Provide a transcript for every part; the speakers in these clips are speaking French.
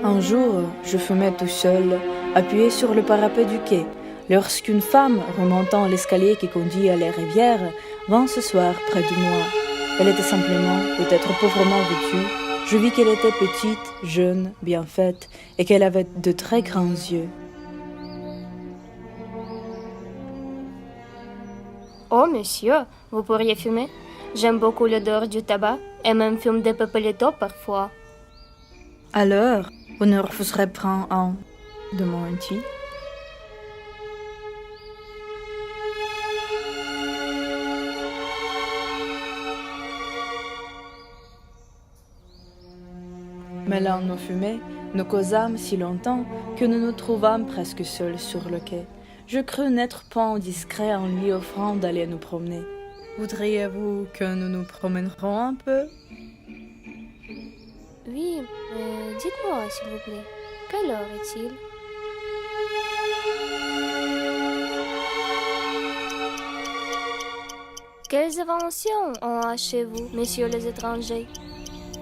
Un jour, je fumais tout seul, appuyé sur le parapet du quai, lorsqu'une femme, remontant l'escalier qui conduit à la rivière, vint s'asseoir près de moi. Elle était simplement, peut-être pauvrement vêtue. Je vis qu'elle était petite, jeune, bien faite, et qu'elle avait de très grands yeux. Oh, monsieur, vous pourriez fumer? J'aime beaucoup l'odeur du tabac et même fume des papelito parfois. Alors, vous ne refuserez pas un, demande-t-il. Mêlant nos fumées, nous causâmes si longtemps que nous nous trouvâmes presque seuls sur le quai. Je crus n'être pas indiscret en lui offrant d'aller nous promener. Voudriez-vous que nous nous promènerons un peu? Oui, mais dites-moi, s'il vous plaît, quelle heure est-il? Quelles inventions ont chez vous, messieurs les étrangers?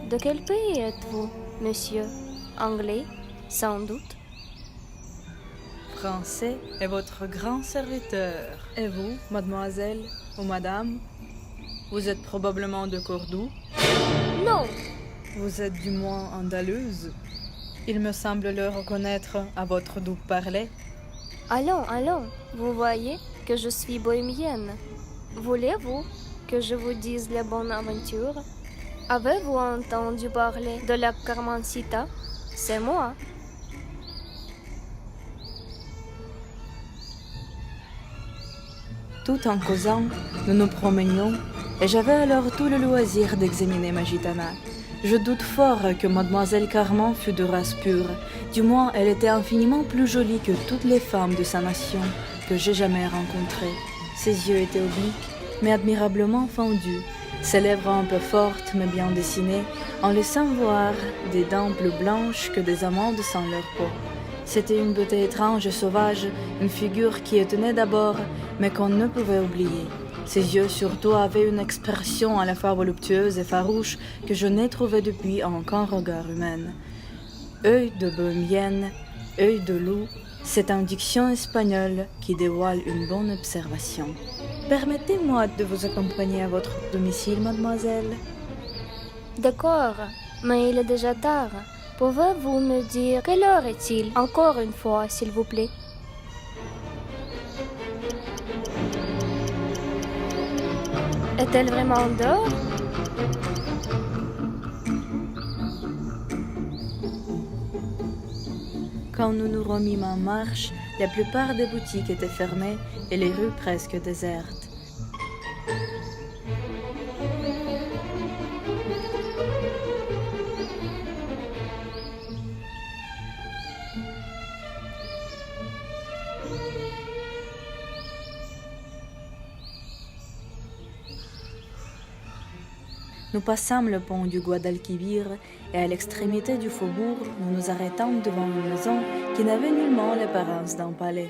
De quel pays êtes-vous, monsieur? Anglais, sans doute. Français est votre grand serviteur. Et vous, mademoiselle ou madame? Vous êtes probablement de Cordoue? Non! Vous êtes du moins andalouse? Il me semble le reconnaître à votre doux parler. Allons, vous voyez que je suis bohémienne. Voulez-vous que je vous dise les bonnes aventures? Avez-vous entendu parler de la Carmencita? C'est moi. Tout en causant, nous nous promenions, et j'avais alors tout le loisir d'examiner ma gitana. Je doute fort que mademoiselle Carmen fût de race pure. Du moins, elle était infiniment plus jolie que toutes les femmes de sa nation que j'ai jamais rencontrées. Ses yeux étaient obliques, mais admirablement fendus. Ses lèvres un peu fortes, mais bien dessinées, en laissant voir des dents plus blanches que des amandes sans leur peau. C'était une beauté étrange et sauvage, une figure qui étonnait d'abord, mais qu'on ne pouvait oublier. Ses yeux surtout avaient une expression à la fois voluptueuse et farouche que je n'ai trouvée depuis en aucun regard humain. Œil de bohémienne, œil de loup, c'est une diction espagnole qui dévoile une bonne observation. Permettez-moi de vous accompagner à votre domicile, mademoiselle. D'accord, mais il est déjà tard. Pouvez-vous me dire quelle heure est-il? Encore une fois, s'il vous plaît. Est-elle vraiment dehors? Quand nous nous remîmes en marche, la plupart des boutiques étaient fermées et les rues presque désertes. Nous passâmes le pont du Guadalquivir et à l'extrémité du faubourg, nous nous arrêtâmes devant une maison qui n'avait nullement l'apparence d'un palais.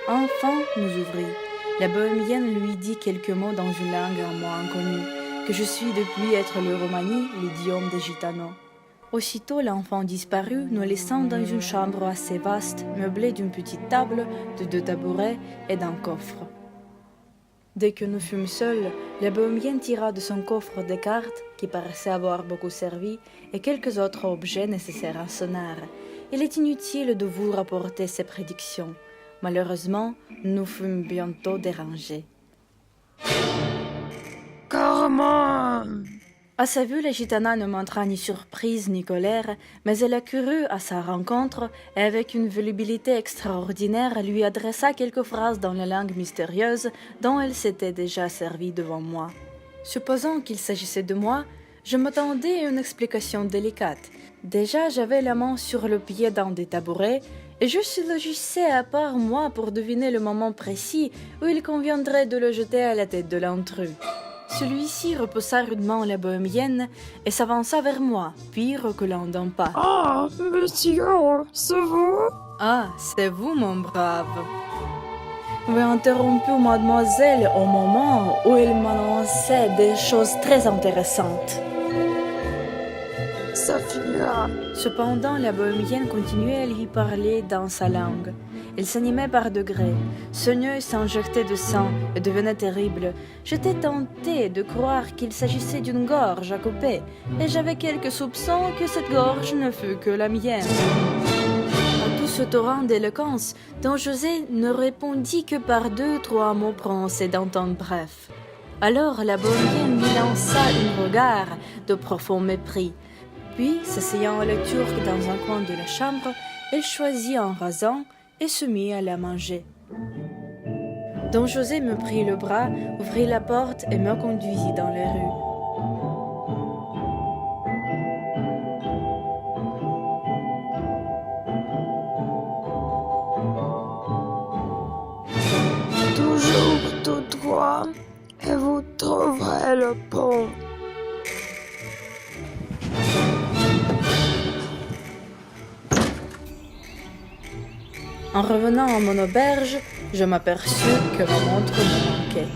Enfin, nous ouvrit. La bohémienne lui dit quelques mots dans une langue à moi inconnue, que je suis depuis être le romani, l'idiome des gitanos. Aussitôt l'enfant disparut, nous laissant dans une chambre assez vaste, meublée d'une petite table, de 2 tabourets et d'un coffre. Dès que nous fûmes seuls, la bohémienne tira de son coffre des cartes, qui paraissaient avoir beaucoup servi, et quelques autres objets nécessaires à son art. Il est inutile de vous rapporter ses prédictions. Malheureusement, nous fûmes bientôt dérangés. Carmen! À sa vue, la gitana ne montra ni surprise ni colère, mais elle accourut à sa rencontre et avec une volubilité extraordinaire lui adressa quelques phrases dans la langue mystérieuse dont elle s'était déjà servie devant moi. Supposant qu'il s'agissait de moi, je m'attendais à une explication délicate. Déjà, j'avais la main sur le pied d'un des tabourets et je syllogisais à part moi pour deviner le moment précis où il conviendrait de le jeter à la tête de l'intrus. Celui-ci repoussa rudement la bohémienne et s'avança vers moi, puis reculant d'un pas. « Ah, monsieur, c'est vous? Ah, c'est vous, mon brave. » Vous avez interrompu mademoiselle au moment où elle m'annonçait des choses très intéressantes. ça finira. Cependant, la bohémienne continuait à lui parler dans sa langue. Il s'animait par degrés. Son œil s'injectait de sang et devenait terrible. J'étais tentée de croire qu'il s'agissait d'une gorge à couper, et j'avais quelques soupçons que cette gorge ne fût que la mienne. À tout ce torrent d'éloquence, Don José ne répondit que par 2 ou 3 mots prononcés d'un ton bref. Alors la bohémienne lui lança un regard de profond mépris. Puis, s'asseyant le turc dans un coin de la chambre, elle choisit un raisin et se mit à la manger. Don José me prit le bras, ouvrit la porte et me conduisit dans les rues. Toujours tout droit, et vous trouverez le pont. En revenant à mon auberge, je m'aperçus que ma montre me manquait.